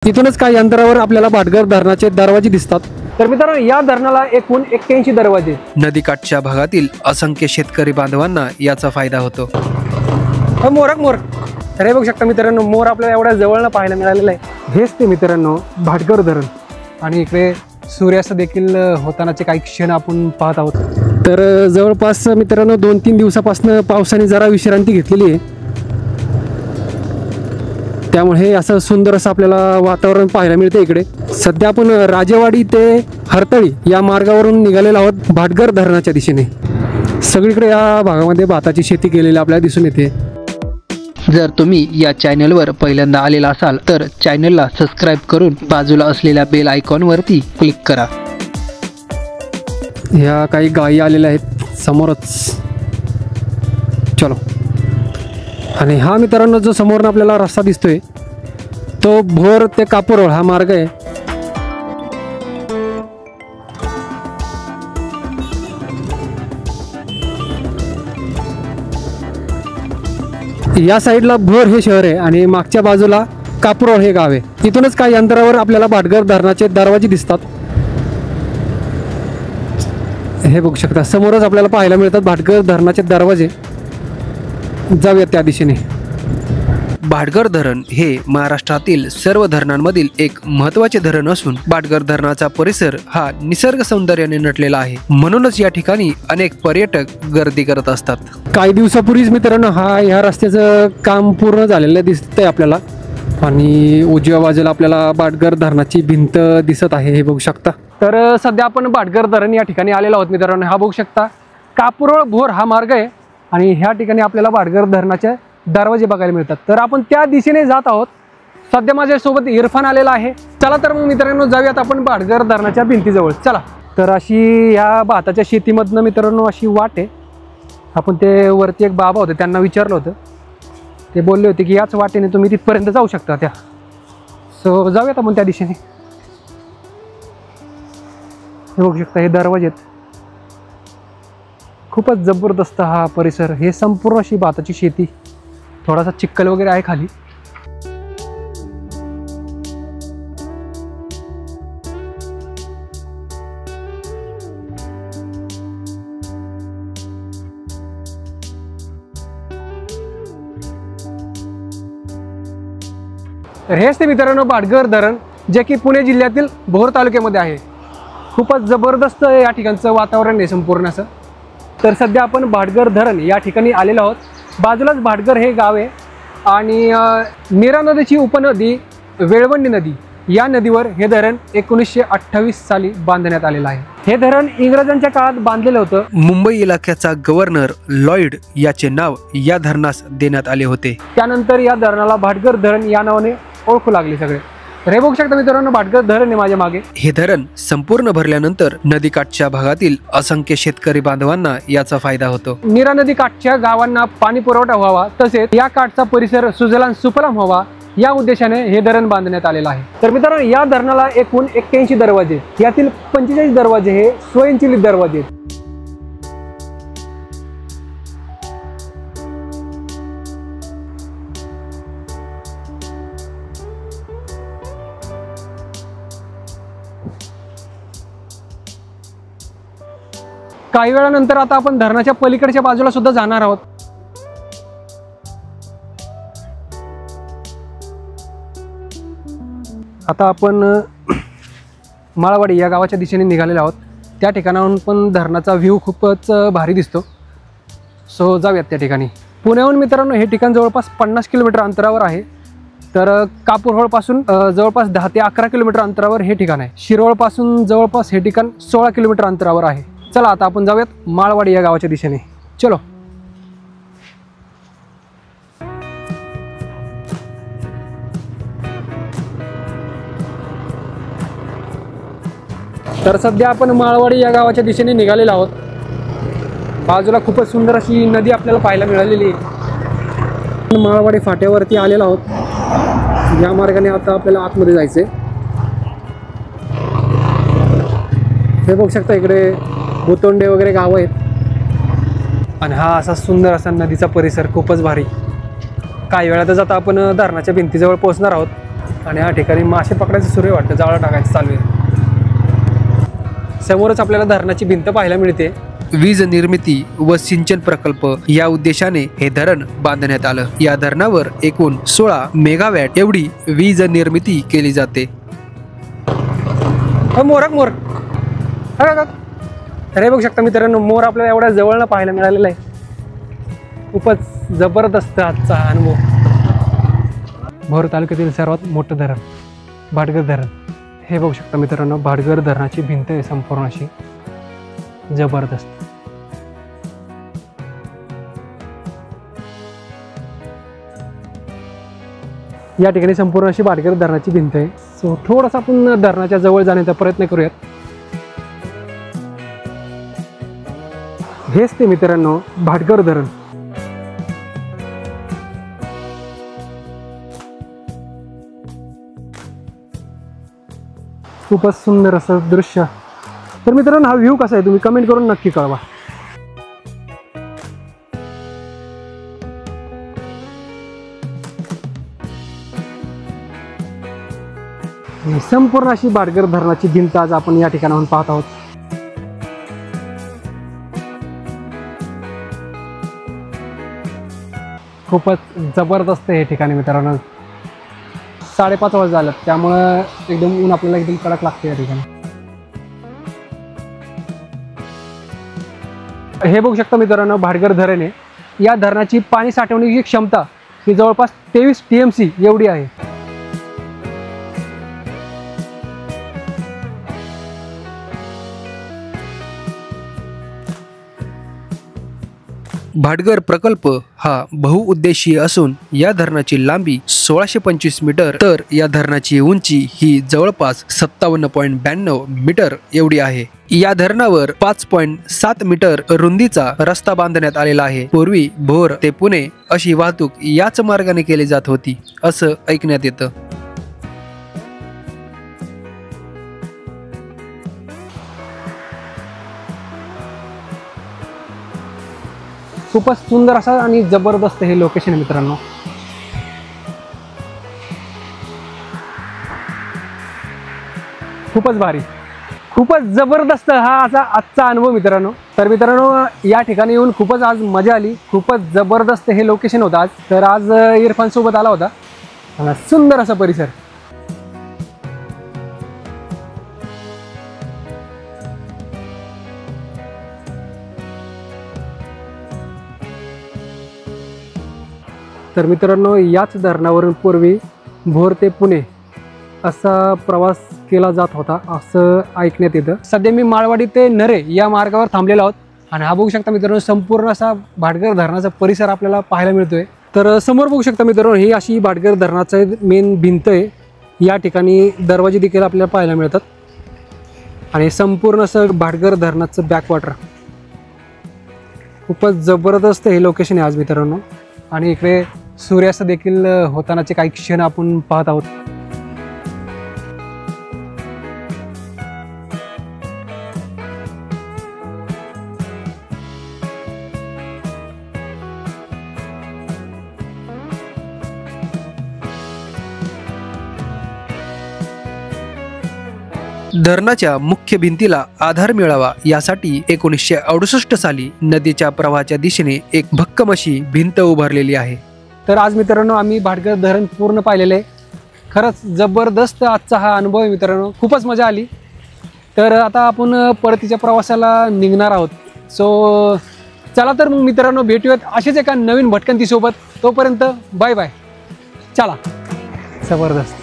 तिथूनच काही अंतरावर आपल्याला भाटघर धरणाचे दरवाजे दिसतात। तर मित्रांनो, या धरणाला एकूण 81 दरवाजे। नदीकाठच्या भागातील असंख्य शेतकरी बांधवांना याचा फायदा होतो। मोर तर हे बघू शकता मित्रांनो, मोर आपल्याला एवढ्या जवळनं पाहायला मिळालेलं आहे। हेच ते मित्रांनो भाटघर धरण, आणि इकडे सूर्यास्त देखील होतानाचे काही क्षण आपण पाहत आहोत। तर जवळपास मित्रांनो 2-3 दिवसापासून पावसाने जरा विश्रांती घेतलेली आहे, त्यामुळे असं सुंदर असं आपल्याला वातावरण पाहायला मिळते। इकडे सध्या आपण राजेवाडी ते हरतळी या मार्गावरून निघालेलो आहोत भाटघर धरणाच्या दिशेने। सगळीकडे या भागामध्ये भाताची शेती केलेली आपल्याला दिसून येते। जर तुम्ही या चॅनलवर पहिल्यांदा आलेला असाल तर चॅनलला सबस्क्राइब करून बाजूला असलेल्या बेल आयकॉनवरती क्लिक करा। ह्या काही गायी आलेल्या आहेत समोरच, चलो। आणि हा मित्रांनो जो समोरून आपल्याला रस्ता दिसतोय तो भोर ते कापूरहोळ हा मार्ग आहे। या साईडला भोर हे शहर आहे आणि मागच्या बाजूला कापूरहोळ हे गाव आहे। तिथूनच काही अंतरावर आपल्याला भाटघर धरणाचे दरवाजे दिसतात। हे बघू शकता समोरच आपल्याला पाहायला मिळतात भाटघर धरणाचे दरवाजे। जाऊया त्या दिशेने। भाटघर धरण हे महाराष्ट्रातील सर्व धरणांमधील एक महत्त्वाचे धरण असून भाटघर धरणाचा परिसर हा निसर्ग सौंदर्याने नटलेला आहे, म्हणूनच या ठिकाणी अनेक पर्यटक गर्दी करत असतात। काही दिवसापूर्वीच मित्रांनो ह्या रस्त्याचं काम पूर्ण झालेलं दिसतंय आपल्याला, आणि उजव्या बाजूला आपल्याला भाटघर धरणाची भिंत दिसत आहे, हे बघू शकता। तर सध्या आपण भाटघर धरण या ठिकाणी आलेलो आहोत मित्रांनो। हा बघू शकता कापूरहोळ भोर हा मार्ग आहे, आणि ह्या ठिकाणी आपल्याला भाटघर धरणाचे दरवाजे बघायला मिळतात। तर आपण त्या दिशेने जात आहोत। सध्या माझ्यासोबत इरफान आलेला आहे। चला तर मग मित्रांनो जाऊयात आपण भाटघर धरणाच्या भिंतीजवळ, चला। तर अशी ह्या भाताच्या शेतीमधनं मित्रांनो अशी वाट आहे। आपण ते वरती एक बाबा होते त्यांना विचारलं होतं, ते बोलले होते की याच वाटेने तुम्ही तिथपर्यंत जाऊ शकता त्या। सो जाऊयात आपण त्या दिशेने। हे बघू शकता हे दरवाजे आहेत। खूपच जबरदस्त हा परिसर। हे संपूर्ण अशी भाताची शेती, थोडासा चिखल वगैरे आहे खाली। तर हेच ते मित्रांनो भाटघर धरण, जे की पुणे जिल्ह्यातील भोर तालुक्यामध्ये आहे। खूपच जबरदस्त या ठिकाणचं वातावरण आहे संपूर्ण असं। तर सध्या आपण भाटघर धरण या ठिकाणी आलेलो आहोत। बाजूलाच भाटघर हे गाव आहे, आणि नीरा नदीची उपनदी वेळवंडी नदी या नदीवर हे धरण 1928 साली बांधण्यात आलेलं आहे। हे धरण इंग्रजांच्या काळात बांधलेलं होतं। मुंबई इलाख्याचा गव्हर्नर लॉइड याचे नाव या धरणास देण्यात आले होते। त्यानंतर या धरणाला भाटघर धरण या नावाने ओळखू लागले सगळे। तर हे बघू शकता मित्रांनो भाटघर धरण आहे माझ्या मागे। हे धरण संपूर्ण भरल्यानंतर नदीकाठच्या भागातील असंख्य शेतकरी बांधवांना याचा फायदा होतो। नीरा नदी काठच्या गावांना पाणी पुरवठा व्हावा, तसेच या काठचा परिसर सुजलाम सुफलाम व्हावा या उद्देशाने हे धरण बांधण्यात आलेलं आहे। तर मित्रांनो या धरणाला एकूण 81 दरवाजे, यातील 45 दरवाजे हे स्वयंचलित दरवाजे आहेत। काही वेळानंतर आता आपण धरणाच्या पलीकडच्या बाजूला सुद्धा जाणार आहोत। आता आपण माळवाडी या गावाच्या दिशेने निघालेलो आहोत। त्या ठिकाणाहून पण धरणाचा व्ह्यू खूपच भारी दिसतो। सो जाऊयात त्या ठिकाणी। पुण्याहून मित्रांनो हे ठिकाण जवळपास 50 किलोमीटर अंतरावर आहे। तर कापूरहोळपासून जवळपास 10 ते 11 किलोमीटर अंतरावर हे ठिकाण आहे। शिरोळपासून जवळपास हे ठिकाण 16 किलोमीटर अंतरावर आहे। चला आता आपण जाऊयात माळवाडी या गावाच्या दिशेने, चलो। तर सध्या आपण माळवाडी या गावाच्या दिशेने निघालेलो आहोत। बाजूला खूपच सुंदर अशी नदी आपल्याला पाहायला मिळालेली आहे। माळवाडी फाट्यावरती आलेलो आहोत। या मार्गाने आता आपल्याला आतमध्ये जायचंय। हे बघू शकता इकडे भुतोंडे वगैरे गाव आहेत, आणि हा असा सुंदर असा नदीचा परिसर खूपच भारी। काही वेळातच आता आपण धरणाच्या भिंतीजवळ पोहोचणार आहोत। आणि या ठिकाणी मासे पकडायचं सुरू आहे वाटतं, जाळं टाकायचं चालू आहे. समोरच आपल्याला धरणाची भिंत पाहायला मिळते. वीज निर्मिती व सिंचन प्रकल्प या उद्देशाने हे धरण बांधण्यात आलं. या धरणावर एकूण 16 मेगावॅट एवढी वीज निर्मिती केली जाते. मोर तर हे बघू शकता मित्रांनो, मोर आपल्याला एवढ्या जवळनं पाहायला मिळालेला आहे. खूपच जबरदस्त आजचा अनुभव. भोर तालुक्यातील सर्वात मोठं धरण भाटघर धरण हे बघू शकता मित्रांनो. भाटघर धरणाची भिंत आहे संपूर्ण अशी जबरदस्त. या ठिकाणी संपूर्ण अशी भाटघर धरणाची भिंत आहे. सो थोडंसं आपण धरणाच्या जवळ जाण्याचा प्रयत्न करूयात. हेच ते मित्रांनो भाटघर धरण. खूपच सुंदर असं दृश्य. तर मित्रांनो हा व्ह्यू कसा आहे तुम्ही कमेंट करून नक्की कळवा. संपूर्ण अशी भाटघर धरणाची भिंत आज आपण या ठिकाणाहून पाहत आहोत. खूपच जबरदस्त हे ठिकाणी मित्रांनो. 5:30 वाजता झालं त्यामुळं एकदम ऊन आपल्याला एकदम कडक लागते या ठिकाणी. हे बघू शकता मित्रांनो भाटघर धरण आहे. या धरणाची पाणी साठवण्याची क्षमता ही जवळपास 23 TMC एवढी आहे. भाटघर प्रकल्प हा बहुउद्देशीय असून या धरणाची लांबी 1625 मीटर तर या धरणाची उंची ही जवळपास 57.92 मीटर एवढी आहे. या धरणावर 5.7 मीटर रुंदीचा रस्ता बांधण्यात आलेला आहे. पूर्वी भोर ते पुणे अशी वाहतूक याच मार्गाने केली जात होती असं ऐकण्यात येतं. खूपच सुंदर असं आणि जबरदस्त हे लोकेशन आहे मित्रांनो. खूपच भारी, खूपच जबरदस्त हा असा आजचा अनुभव मित्रांनो. तर मित्रांनो या ठिकाणी येऊन खूपच आज मजा आली. खूपच जबरदस्त हे लोकेशन होतं आज. तर आज इरफान सोबत आला होता. सुंदर असा परिसर. तर मित्रांनो याच धरणावरून पूर्वी भोर ते पुणे असा प्रवास केला जात होता असं ऐकण्यात येतं. सध्या मी माळवाडी ते नरे या मार्गावर थांबलेलो आहोत आणि हा बघू शकता मित्रांनो संपूर्ण असा भाटघर धरणाचा परिसर आपल्याला पाहायला मिळतोय. तर समोर बघू शकता मित्रांनो ही अशी भाटघर धरणाचं मेन भिंत आहे. या ठिकाणी दरवाजे देखील आपल्याला पाहायला मिळतात आणि संपूर्ण असं भाटघर धरणाचं बॅकवॉटर. खूपच जबरदस्त हे लोकेशन आहे आज मित्रांनो. आणि इकडे सूर्यास्त देखील होतानाचे काही क्षण आपण पाहत आहोत. धरणाच्या मुख्य भिंतीला आधार मिळावा यासाठी 1968 साली नदीच्या प्रवाहाच्या दिशेने एक भक्कम अशी भिंत उभारलेली आहे. तर आज मित्रांनो आम्ही भाटघर धरण पूर्ण पाहिलेलं आहे. खरंच जबरदस्त आजचा हा अनुभव आहे मित्रांनो. खूपच मजा आली. तर आता आपण परतीच्या प्रवासाला निघणार आहोत. सो चला तर मग मित्रांनो भेटूयात असेच एका नवीन भटकंतीसोबत. तोपर्यंत बाय बाय. चला. जबरदस्त.